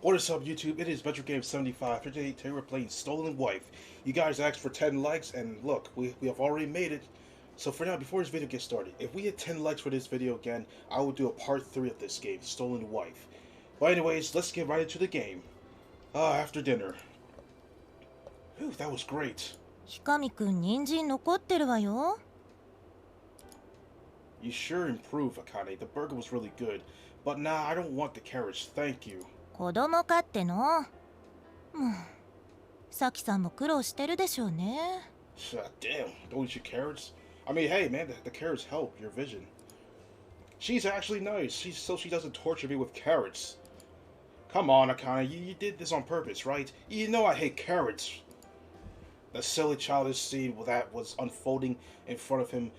What is up, YouTube? It is Metro Game 75. Today we're playing Stolen Wife. You guys asked for 10 likes, and look, we have already made it. So for now, before this video gets started, if we hit 10 likes for this video again, I will do a part 3 of this game, Stolen Wife. But anyways, let's get right into the game. After dinner. Whew, that was great. ひかみくん、人参残ってるわよ。You sure improved, Akane. The burger was really good. But nah, I don't want the carrots, thank you. 子供かっての。もう、さきさんも苦労してるでしょうね。Damn, don't eat your carrots. I mean, hey man, the carrots help your vision. She's actually nice, so she doesn't torture me with carrots. Come on, Akane, you did this on purpose, right? You know I hate carrots. The silly childish scene that was unfolding in front of him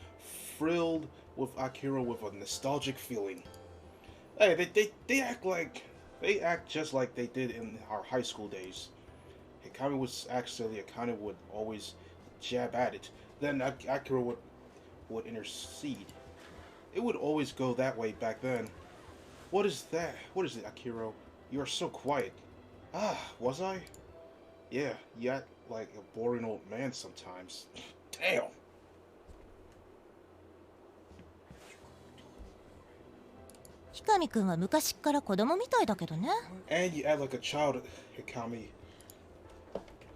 thrilled with Akira with a nostalgic feeling. Hey, they act just like they did in our high school days. Hikami was actually Akane would always jab at it. Then Akira would intercede. It would always go that way back then. What is that? What is it, Akira? You are so quiet. Was I? Yeah, you act like a boring old man sometimes. Damn. ひかみくんは昔っから子供みたいだけどね。And you act like a child, Hikami.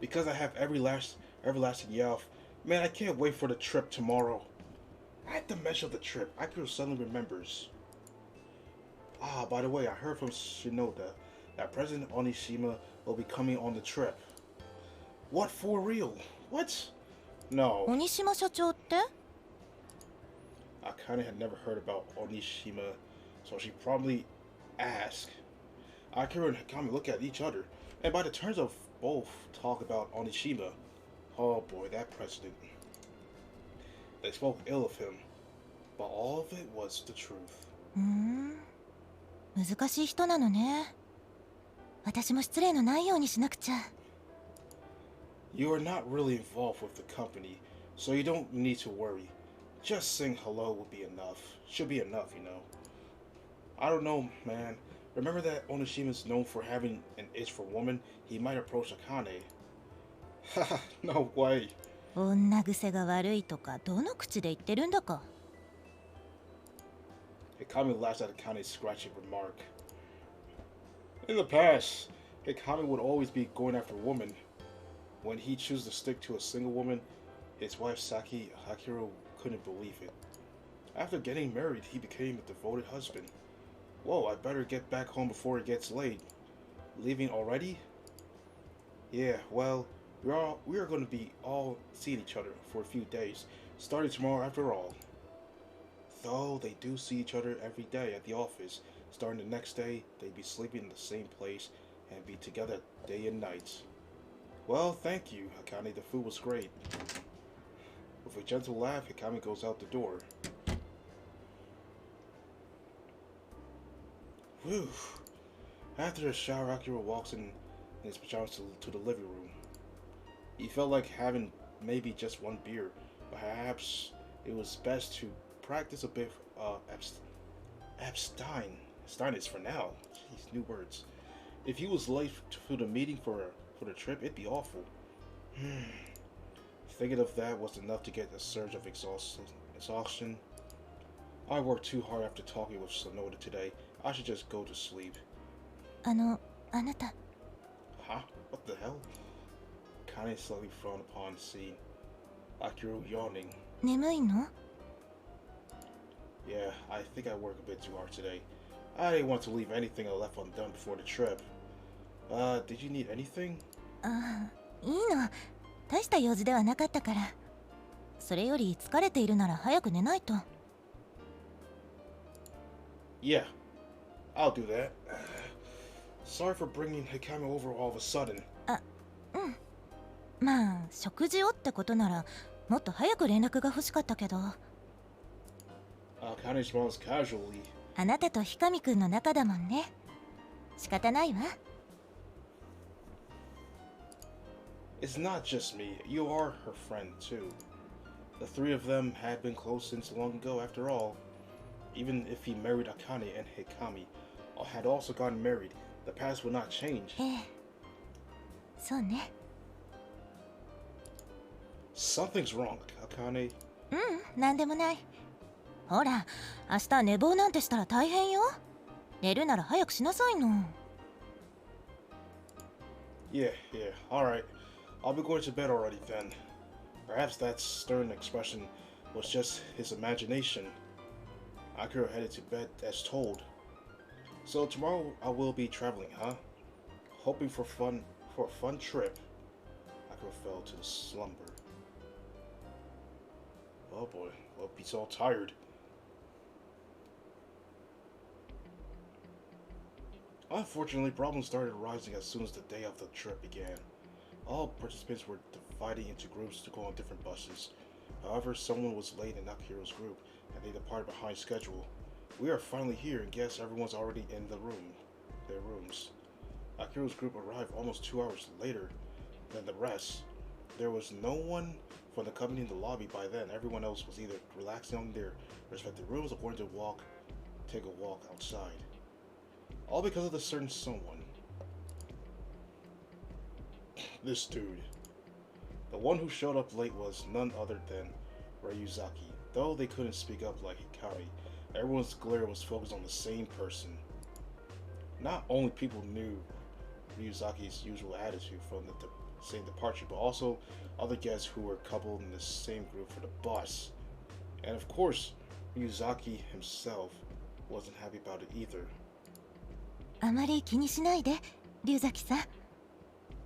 Because I have everlasting yelf. Man, I can't wait for the trip tomorrow. At the mention of the trip, Akira suddenly remembers. By the way, I heard from Shinoda that President Onishima will be coming on the trip. What, for real? What? No. 鬼島社長って？ Akane had never heard about Onishima, so she probably asked. Akira and Hikami look at each other, and by the turns of both talk about Onishima. Oh boy, that president. They spoke ill of him, but all of it was the truth. 難しい人なのね。私も失礼のないようにしなくちゃ。You are not really involved with the company, so you don't need to worry. Just saying hello will be enough. Should be enough, you know. I don't know, man. Remember that Onishima's known for having an itch for women? He might approach Akane. Haha, no way. 女癖が悪いとかどの口で言ってるんだか。Hikami laughs at Akane's scratching remark. In the past, Hikami would always be going after women. When he chose to stick to a single woman, his wife Saki Akira couldn't believe it. After getting married, he became a devoted husband. Whoa, I better get back home before it gets late. Leaving already? Yeah, well, we are going to be all seeing each other for a few days, starting tomorrow after all. Though they do see each other every day at the office, starting the next day, they'd be sleeping in the same place and be together day and night. Well, thank you, Hikami. The food was great. With a gentle laugh, Hikami goes out the door. Whew. After the shower, Akira walks in his pajamas to the living room. He felt like having maybe just one beer, but perhaps it was best to practice a bit of abstinence for now. Jeez, new words. If he was late to the meeting for the trip, it'd be awful. Thinking of that was enough to get a surge of exhaustion. I worked too hard after talking with Sonoda today. I should just go to sleep. あなた。Huh? What the hell? Kane slightly frowned upon seeing Akira yawning. 眠いの？ Yeah, I think I worked a bit too hard today. I didn't want to leave anything I left undone before the trip. Did you need anything? いいの。大した用事ではなかったから。それより疲れているなら早く寝ないと。Yeah, I'll do that. Sorry for bringing Hikami over all of a sudden. まあ、食事をってことなら、もっと早く連絡が欲しかったけど。Akane smiles casually. あなたとひかみくんの仲だもんね。仕方ないわ。It's not just me. You are her friend, too. The three of them had been close since long ago, after all. Even if he married Akane and Hikami, had also gotten married, The past will not change. ええ、そうね。 Something's wrong, Akane. なんでもない。ほら、明日寝坊なんてしたら大変よ。寝るなら早くしなさいの。 Yeah, alright. I'll be going to bed already then. Perhaps that stern expression was just his imagination. Akira headed to bed as told. So tomorrow I will be traveling, huh? Hoping for a fun trip. Akira fell to slumber. Oh boy, well, he's all tired. Unfortunately, problems started arising as soon as the day of the trip began. All participants were dividing into groups to go on different buses. However, someone was late in Akira's group, and they departed behind schedule. We are finally here, and guess everyone's already in their rooms. Akira's group arrived almost 2 hours later than the rest. There was no one from the company in the lobby by then. Everyone else was either relaxing on their respective rooms or going to take a walk outside. All because of the certain someone. This dude. The one who showed up late was none other than Ryuzaki. Though they couldn't speak up like Hikari, everyone's glare was focused on the same person. Not only people knew Ryuzaki's usual attitude from the same departure, but also other guests who were coupled in the same group for the bus. And of course, Ryuzaki himself wasn't happy about it either. あまり気にしないで、龍崎さん。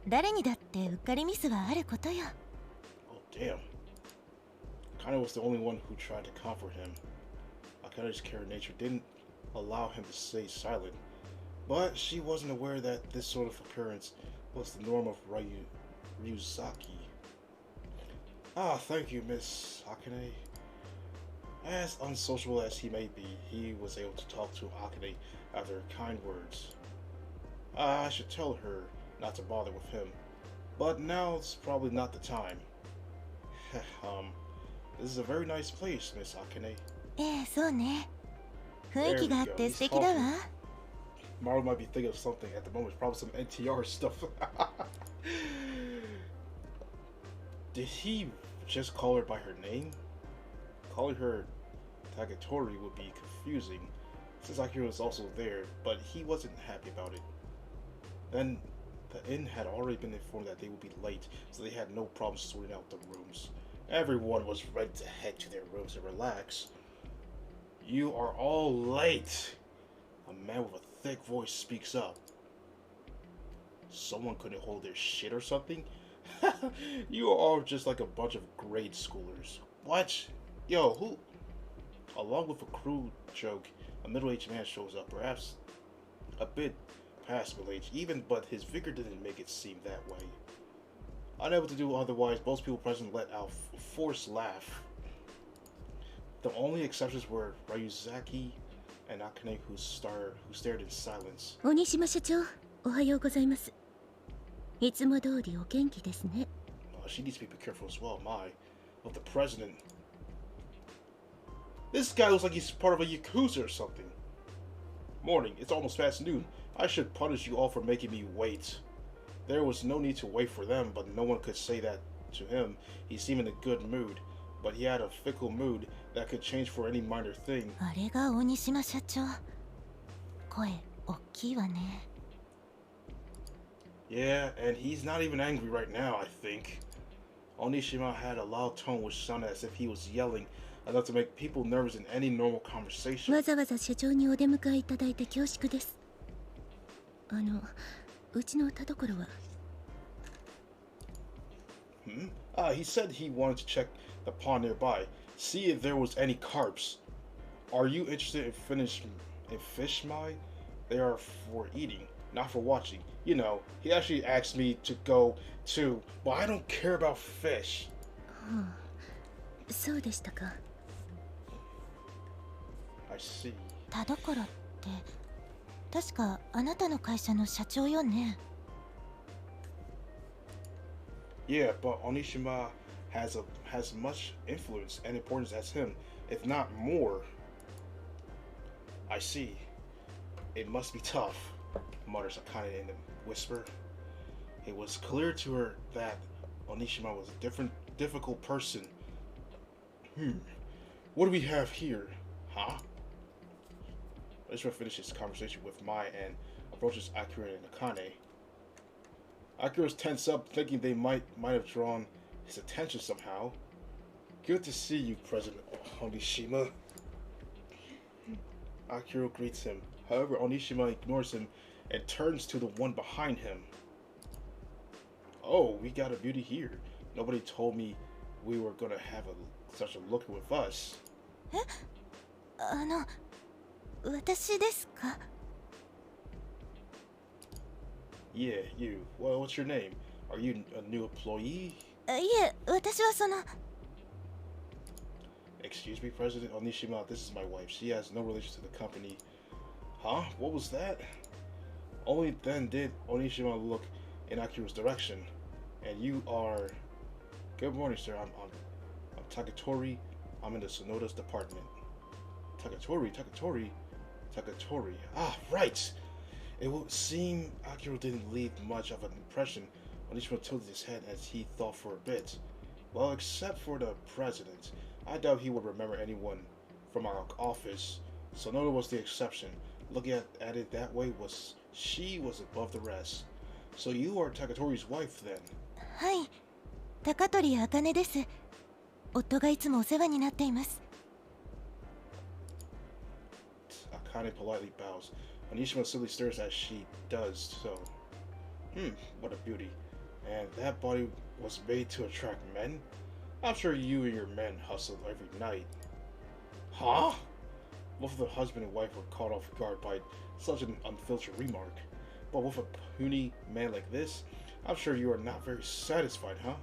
誰にだってうっかりミスはあることよ。Oh damn. Akane was the only one who tried to comfort him. Akane's caring nature didn't allow him to stay silent, but she wasn't aware that this sort of occurrence was the norm of Ryuzaki. Ah, thank you, Miss Akane. As unsociable as he may be, he was able to talk to Akane after her kind words. I should tell her not to bother with him, but now it's probably not the time. This is a very nice place, Miss Akane. ええ、そうね。雰囲気があって素敵だわ。Maru might be thinking of something at the moment, probably some NTR stuff. Did he just call her by her name? Calling her Tagatori would be confusing, since Akira was also there, but he wasn't happy about it. Then, the inn had already been informed that they would be late, so they had no problem sorting out the rooms. Everyone was ready to head to their rooms and relax. You are all late! A man with a thick voice speaks up. Someone couldn't hold their shit or something? You are all just like a bunch of grade schoolers. What? Yo, who? Along with a crude joke, a middle-aged man shows up, perhaps a bit past middle-age, but his vigor didn't make it seem that way. Unable to do otherwise, most people present let out a forced laugh. The only exceptions were Ryuzaki and Akane, who stared in silence. 鬼島社長、おはようございます。いつも通りお元気ですね。She needs to be careful as well, of the president. This guy looks like he's part of a Yakuza or something. Morning, it's almost past noon. I should punish you all for making me wait. There was no need to wait for them, but no one could say that to him. He seemed in a good mood, but he had a fickle mood that could change for any minor thing. あれが鬼島社長。声大きいわね。Yeah, and he's not even angry right now, I think. Onishima had a loud tone which sounded as if he was yelling, enough to make people nervous in any normal conversation. わざわざ社長にお出迎えいただいて恐縮です。うちの田所は。He said he wanted to check the pond nearby, see if there was any carps. Are you interested in fish, Mai? They are for eating, not for watching. You know, he actually asked me to go too, but I don't care about fish. はあ、そうでしたか。I see. 田所って確かあなたの会社の社長よね。Yeah, but Onishima has much influence and importance as him, if not more. I see. It must be tough. mutters Akane in a whisper. It was clear to her that Onishima was a difficult person. What do we have here? Huh? Onishima finishes conversation with Mai and approaches Akira and Akane. Akira's tense up, thinking they might have drawn his attention somehow. Good to see you, President Onishima. Akira greets him. However, Onishima ignores him and turns to the one behind him. Oh, we got a beauty here. Nobody told me we were gonna have such a looker with us. 私ですか? Yeah, you. Well, what's your name? Are you a new employee? いえ、私はその... Excuse me, President Onishima, this is my wife. She has no relation to the company. Huh? What was that? Only then did Onishima look in Akira's direction. And you are... Good morning, sir. I'm Takatori. I'm in the Sonoda's department. Takatori. Ah, right! It would seem Akira didn't leave much of an impression. Onishima tilted his head as he thought for a bit. Well, except for the president. I doubt he would remember anyone from our office. Sonoda was the exception. Looking at it that way, she was above the rest. So you are Takatori's wife then? はい、高取茜です。夫がいつもお世話になっています。Akane politely bows. Onishima simply stares as she does so. What a beauty. And that body was made to attract men? I'm sure you and your men hustle every night. Huh? Both of the husband and wife were caught off guard by such an unfiltered remark. But with a puny man like this, I'm sure you are not very satisfied, huh?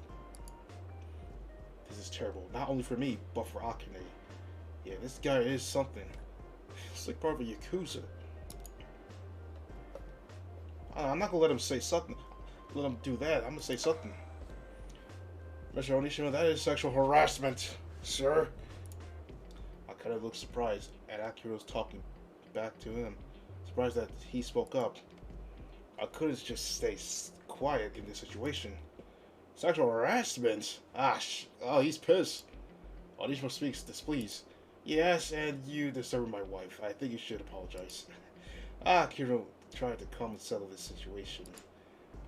This is terrible, not only for me, but for Akane. Yeah, this guy is something. It's like part of a Yakuza. I'm not gonna let him say something. Let him do that. I'm gonna say something. Mr. Onishima, that is sexual harassment, sir. Akane looked surprised, and Akira was talking back to him. Surprised that he spoke up. I couldn't just stay quiet in this situation. Sexual harassment? Oh, he's pissed. Onishima speaks displeased. Yes, and you disturbed my wife. I think you should apologize. Akira tried to come and settle this situation.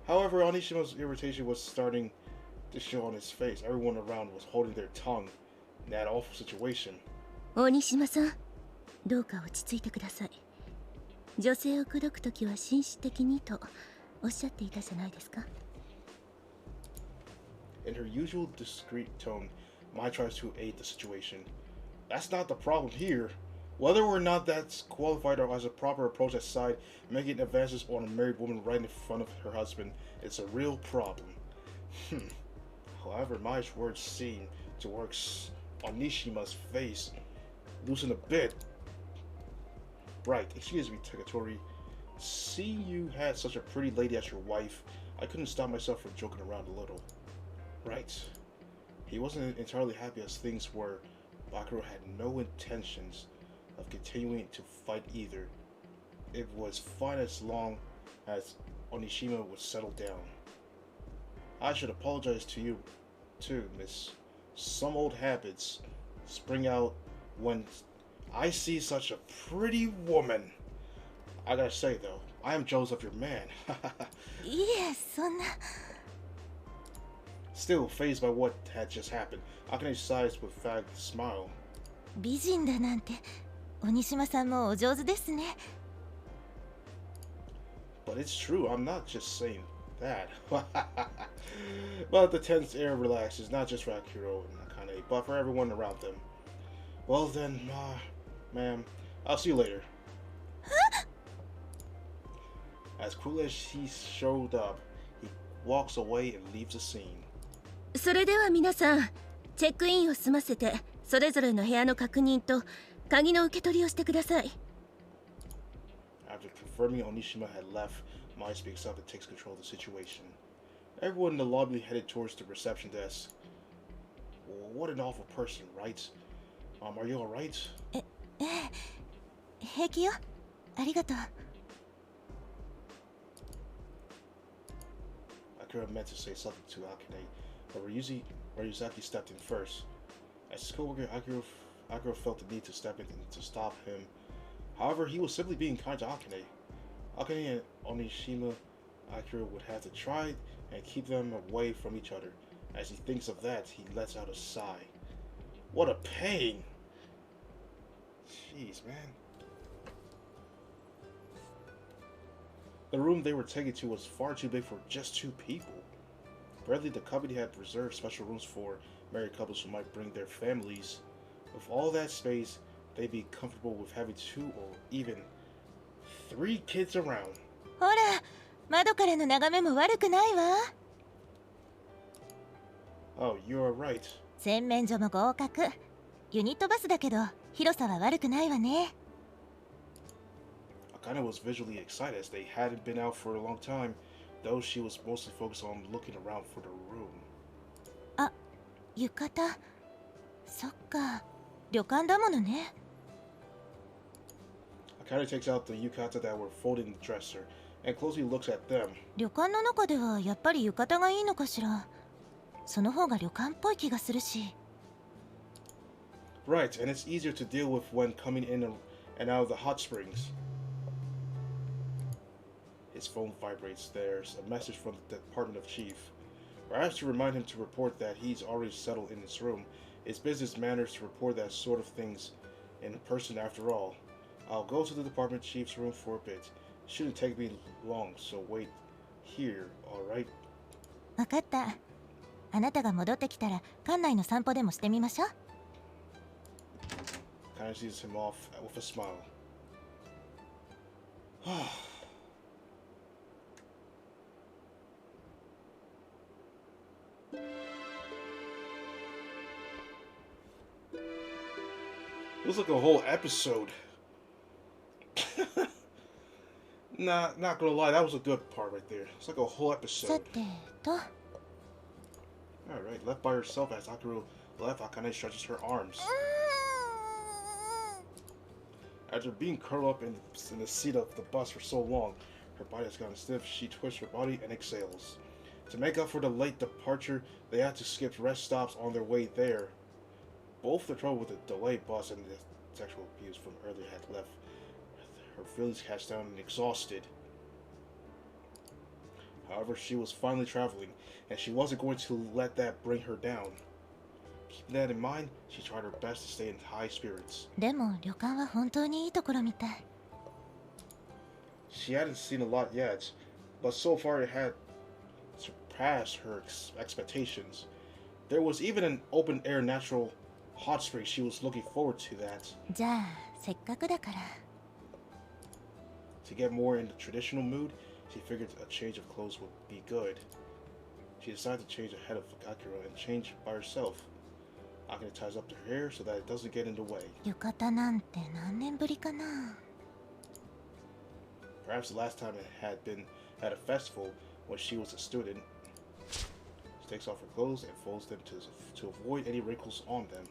However, Onishima's irritation was starting to show on his face. Everyone around was holding their tongue in that awful situation. 大西さん、どうか落ち着いてください。女性を口説くときは紳士的にとおっしゃっていたじゃないですか。In her usual discreet tone, Mai tries to aid the situation. That's not the problem here. Whether or not that's qualified or as a proper approach at side, making advances on a married woman right in front of her husband is a real problem. However, Mai's words seem to work on Nishima's face. Loosen a bit. Right, excuse me, Takatori. Seeing you had such a pretty lady as your wife, I couldn't stop myself from joking around a little. Right. He wasn't entirely happy as things were. Bakuro had no intentions of continuing to fight either. It was fine as long as Onishima would settle down. I should apologize to you too, miss. Some old habits spring out when I see such a pretty woman. I gotta say though, I am jealous of your man. いえ、そんな... Still fazed by what had just happened, Akane sighs with a fagged smile. 美人だなんて、鬼島さんもお上手ですね。But it's true, I'm not just saying that. But the tense air relaxes, not just for Akiro and Akane, but for everyone around them. Well then, ma'am, I'll see you later. As cool as he showed up, he walks away and leaves the scene. それでは皆さん、チェックインを済ませて、それぞれの部屋の確認と鍵の受け取りをしてください。After confirming Onishima had left, Mai speaks up and takes control of the situation. Everyone in the lobby headed towards the reception desk. What an awful person, right? Are you alright? 平気よ。ありがとう。Akira meant to say something to Akane, but Ryuzaki stepped in first. As his co-worker, Akira felt the need to step in to stop him. However, he was simply being kind to Akane. Akane and Onishima Akira would have to try and keep them away from each other. As he thinks of that, he lets out a sigh. What a pain! Jeez, man. The room they were taken to was far too big for just 2 people. Apparently, the company had reserved special rooms for married couples who might bring their families. With all that space, they'd be comfortable with having 2 or even 3 kids around. ほら、窓からの眺めも悪くないわ。Oh, you're right. 洗面所も合格。ユニットバスだけど、広さは悪くないわね。Akane was visually excited as they hadn't been out for a long time, though she was mostly focused on looking around for the room. あ、浴衣。そっか、旅館だものね。Akane takes out the yukata that were folded in the dresser and closely looks at them. 旅館の中ではやっぱり浴衣がいいのかしら。その方が旅館っぽい気がするし。Right, and it's easier to deal with when coming in and out of the hot springs. His phone vibrates. There's a message from the Department of Chief. Perhaps to remind him to report that he's already settled in his room. It's business manners to report that sort of things in person after all. I'll go to the Department Chief's room for a bit. Shouldn't take me long, so wait here, alright? わかった。あなたが戻ってきたら館内の散歩でもしてみましょう。Kind of sees him off with a smile. It was like a whole episode. Nah, not gonna lie, that was a good part right there. It's like a whole さ episode. てと。Alright, left by herself as Akira left, Akane stretches her arms. After being curled up in the seat of the bus for so long, her body has gotten stiff. She twists her body and exhales. To make up for the late departure, they had to skip rest stops on their way there. Both the trouble with the delayed bus and the sexual abuse from earlier had left her feelings cast down and exhausted. However, she was finally traveling, and she wasn't going to let that bring her down. Keeping that in mind, she tried her best to stay in high spirits. でも旅館は本当にいいところみたい。She hadn't seen a lot yet, but so far it had surpassed her expectations. There was even an open-air natural hot spring. She was looking forward to that. じゃあせっかくだから。To get more in the traditional mood, she figured a change of clothes would be good. She decided to change ahead of Akira and change by herself. Akira ties up her hair so that it doesn't get in the way. 浴衣なんて何年ぶりかな。Perhaps the last time it had been at a festival when she was a student. She takes off her clothes and folds them to avoid any wrinkles on them.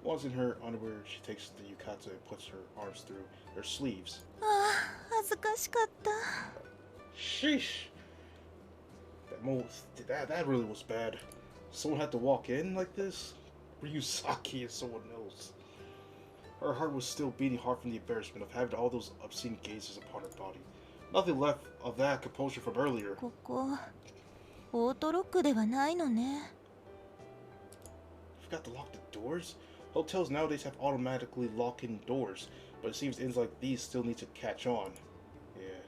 Once in her underwear, she takes the yukata and puts her arms through her sleeves. ああ、恥ずかしかった。Sheesh! That really was bad. Someone had to walk in like this? Ryuzaki and someone else. Her heart was still beating hard from the embarrassment of having all those obscene gazes upon her body. Nothing left of that composure from earlier. ここオートロックではないのね。Forgot to lock the doors? Hotels nowadays have automatically lock-in doors, but it seems inns like these still need to catch on. Yeah,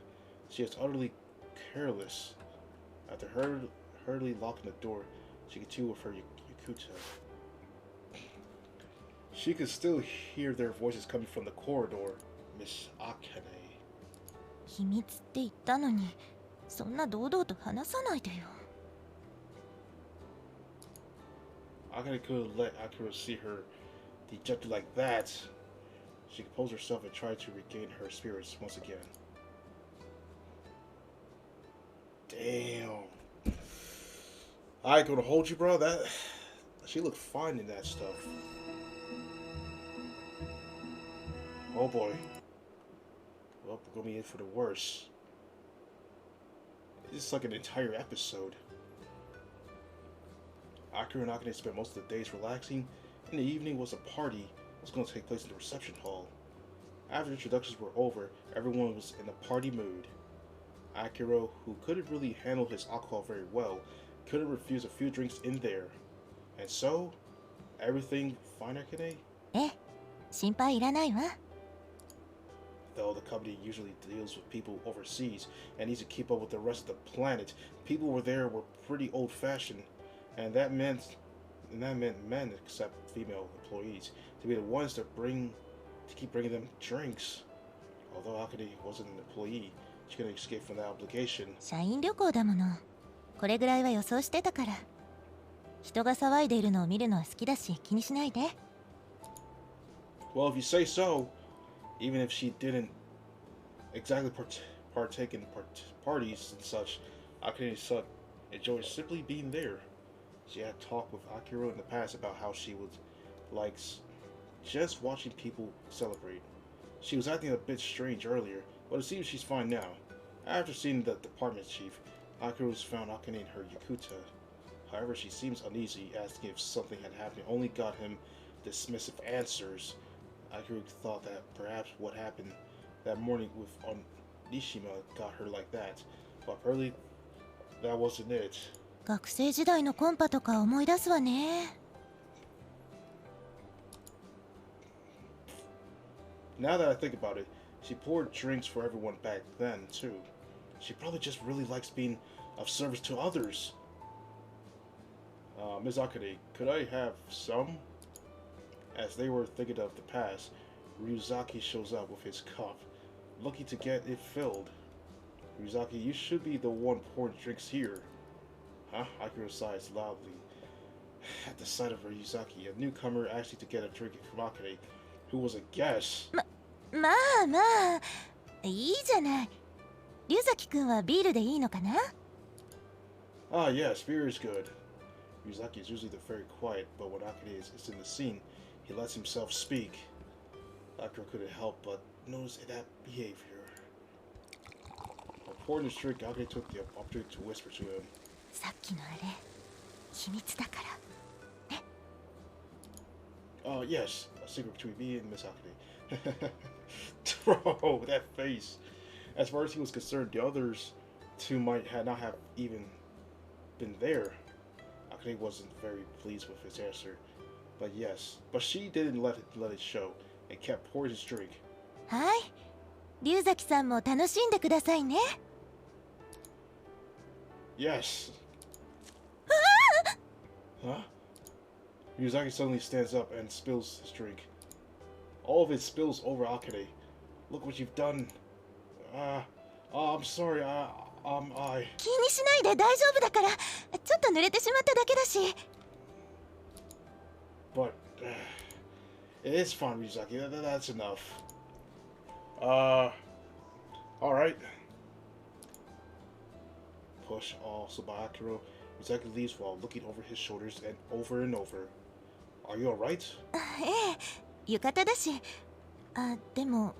she is utterly careless. After hurriedly locking the door, she continued with her yukuta. She could still hear their voices coming from the corridor. Miss Akane. 秘密って言ったのに、そんな堂々と話さないでよ。Akane couldn't let Akira see her dejected like that. She composed herself and tried to regain her spirits once again. Damn. I ain't gonna hold you, bro. She looked fine in that stuff. Oh boy. Well, we're gonna be in for the worst. It's like an entire episode. Akira and Akane spent most of the days relaxing, and the evening was a party that was going to take place in the reception hall. After introductions were over, everyone was in a party mood. Akira, who couldn't really handle his alcohol very well, couldn't refuse a few drinks in there. And so, everything fine, Akane? ええ、心配いらないわ。 Though the company usually deals with people overseas and needs to keep up with the rest of the planet, people were pretty old-fashioned, and that meant men, except female employees, to be the ones to keep bringing them drinks. Although Akane wasn't an employee, she couldn't escape from that obligation. 社員旅行だもの。これぐらいは予想してたから。人が騒いでいるのを見るのは好きだし、気にしないで。Well, if you say so, even if she didn't exactly partake in parties and such, Akane enjoyed simply being there. She had talked with Akira in the past about how she likes just watching people celebrate. She was acting a bit strange earlier, but it seems she's fine now. After seeing the department chief, Akira found Akane in her Yakuta. However, she seems uneasy, asking if something had happened, only got him dismissive answers. Akira thought that perhaps what happened that morning with Nishima got her like that, but apparently that wasn't it. 学生時代のコンパとか思い出すわね。Now that I think about it, she poured drinks for everyone back then, too. She probably just really likes being of service to others. Ms. Akane, could I have some? As they were thinking of the past, Ryuzaki shows up with his cup, looking to get it filled. Ryuzaki, you should be the one pouring drinks here. Huh? Akira sighs loudly. At the sight of Ryuzaki, a newcomer asking to get a drink from Akane, who was a guest. まあまあ、いいじゃない。龍崎くんはビールでいいのかな？ Ah, yes, beer is good. Ryuzaki is usually very quiet, but when Akane is in the scene, he lets himself speak. Akira couldn't help but notice that behavior. While pouring his drink, Akane took the opportunity to whisper to him. さっきのあれ、秘密だから。Yes, a secret between me and Miss Akane. Bro, that face. As far as he was concerned, the others two might not have even been there. Akane wasn't very pleased with his answer. But yes, but she didn't let it show and kept pouring his drink. はい、龍崎さんも楽しんでくださいね。Yes. Huh? Ryuzaki suddenly stands up and spills his drink. All of it spills over Akane. Look what you've done. I'm sorry. 気にしないで大丈夫だから。ちょっと濡れてしまっただけだし。But it is fine, Ryuzaki. That's enough. All right. Push also by Akira. Ryuzaki leaves while looking over his shoulders and over. Are you alright? ええ、浴衣だし。あ、でも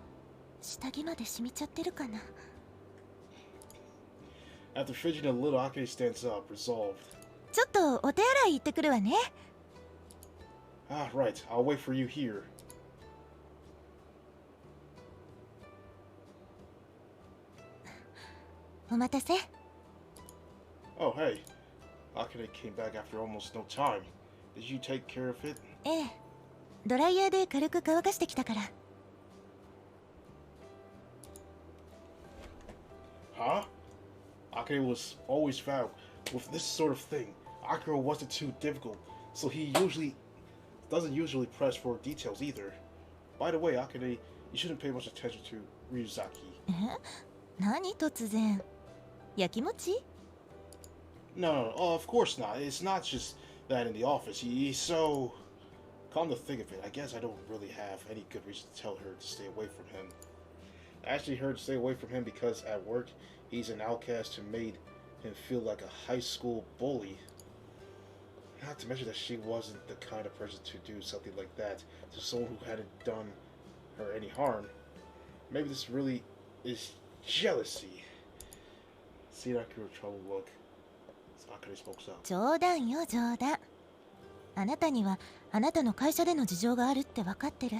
下着まで染みちゃってるかな。After fidgeting a little, Akane stands up, resolved. ちょっとお手洗い行ってくるわね。Ah, right. I'll wait for you here. お待たせ。Oh, hey. Akane came back after almost no time. Did you take care of it? ええ、ドライヤーで軽く乾かしてきたから。Huh? Akane was always found with this sort of thing. Akira wasn't too difficult, so he doesn't usually press for details either. By the way, Akane, you shouldn't pay much attention to Ryuzaki. え？何突然？やきもち？ No, of course not. It's not just that in the office. He's so... Come to think of it, I guess I don't really have any good reason to tell her to stay away from him. I actually heard to stay away from him because at work, he's an outcast who made him feel like a high school bully. Not to mention that she wasn't the kind of person to do something like that to someone who hadn't done her any harm. Maybe this really is jealousy. See that girl trouble look. Akane spoke up. 冗談よ、冗談。あなたにはあなたの会社での事情があるって分かってる。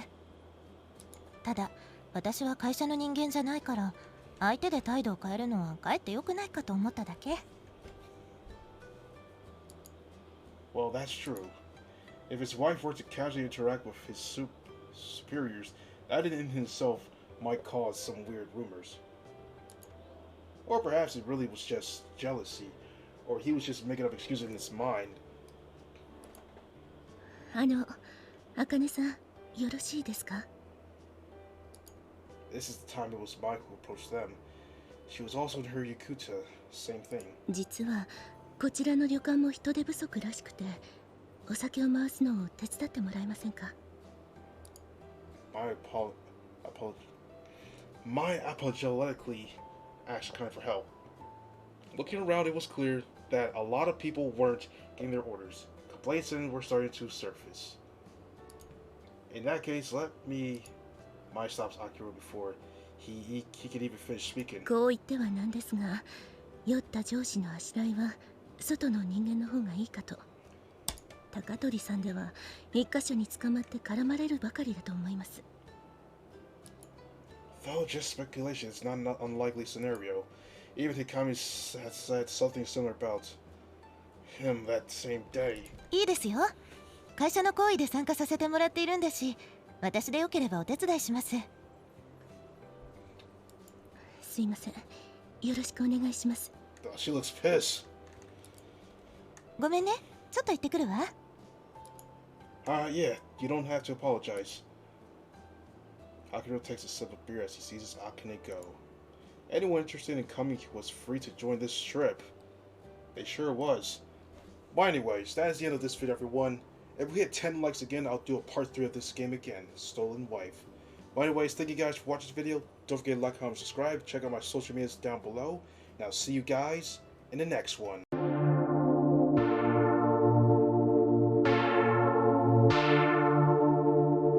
ただ私は会社の人間じゃないから相手で態度を変えるのはかえって良くないかと思っただけ。 Well, that's true. If his wife were to casually interact with his superiors, that in himself might cause some weird rumors. Or perhaps it really was just jealousy, or he was just making up excuses in his mind. 茜さん、よろしいですか？ This is the time it was Mai who approached them. She was also in her Yakuta, same thing. 実はこちらの旅館も人手不足らしくて、お酒を回すのを手伝ってもらえませんか？ My apologetically asked kind for help. Looking around, it was clear that a lot of people weren't getting their orders. Complaints were starting to surface. In that case, let me... Mai stops Akira before he could even finish speaking. こう言ってはなんですが、酔った上司のあしらいは外の人間の方がいいかと。高取さんでは一箇所に捕まって絡まれるばかりだと思います。 Though just speculation, it's not an unlikely scenario. Even Hikami had said something similar about him that same day. いいですよ。会社の行為で参加させてもらっているんだし、私でよければお手伝いします。すいません。よろしくお願いします。 She looks pissed. ごめんね、ちょっと行ってくるわ。Yeah, you don't have to apologize. Akira takes a sip of beer as he sees Akane go. Anyone interested in coming was free to join this trip. It sure was. But anyways, that is the end of this video, everyone. If we hit 10 likes again, I'll do a part 3 of this game again, Stolen Wife. But anyways, thank you guys for watching this video. Don't forget to like, comment, subscribe. Check out my social medias down below. And I'll see you guys in the next one.